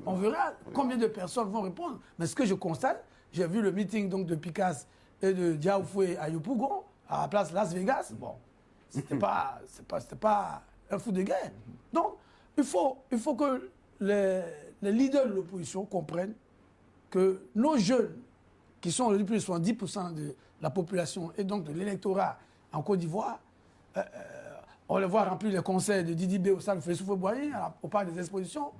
On verra combien de personnes vont répondre. Mais ce que je constate, j'ai vu le meeting donc, de Picasso et de Diaoufoué à Yopougon, à la place Las Vegas. Bon, c'était pas un fou de guerre. Donc, il faut que les leaders de l'opposition comprennent que nos jeunes, qui sont le plus de 70% de la population et donc de l'électorat en Côte d'Ivoire, on les voit remplir les conseils de Didi B au Salles Fessou-Boigny, au parc des expositions,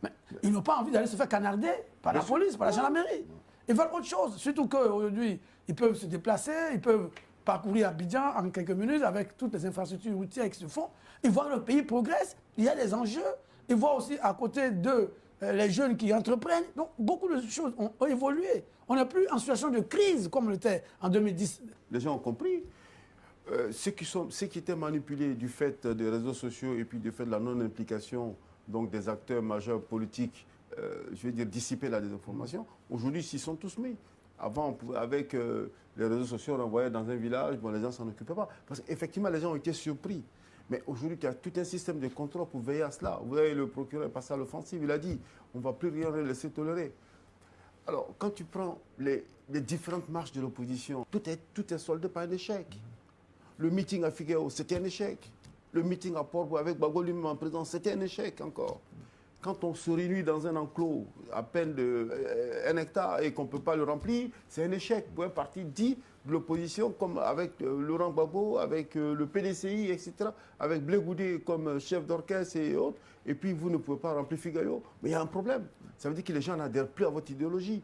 mais ils n'ont pas envie d'aller se faire canarder par la police, par la gendarmerie. Ils veulent autre chose, surtout qu'aujourd'hui, ils peuvent se déplacer, ils peuvent parcourir Abidjan en quelques minutes avec toutes les infrastructures routières qui se font. Ils voient que le pays progresse, il y a des enjeux. Ils voient aussi à côté de les jeunes qui entreprennent. Donc beaucoup de choses ont évolué. On n'est plus en situation de crise comme l'était en 2010. Les gens ont compris. Ceux qui étaient manipulés du fait des réseaux sociaux et puis du fait de la non-implication donc des acteurs majeurs politiques, je veux dire dissiper la désinformation, aujourd'hui s'y sont tous mis. Avant, avec les réseaux sociaux, on envoyait dans un village, bon, les gens ne s'en occupaient pas. Parce qu'effectivement, les gens ont été surpris. Mais aujourd'hui, il y a tout un système de contrôle pour veiller à cela. Vous voyez, le procureur est passé à l'offensive, il a dit, on ne va plus rien laisser tolérer. Alors, quand tu prends les différentes marches de l'opposition, tout est soldé par un échec. Le meeting à Figueroa, c'était un échec. Le meeting à Port-Bouin avec Gbagbo lui-même en présence, c'était un échec encore. Quand on se réunit dans un enclos à peine de 1 hectare et qu'on ne peut pas le remplir, c'est un échec pour un parti dit de l'opposition, comme avec Laurent Gbagbo, avec le PDCI, etc., avec Blé Goudé comme chef d'orchestre et autres, et puis vous ne pouvez pas remplir Figaro. Mais il y a un problème. Ça veut dire que les gens n'adhèrent plus à votre idéologie.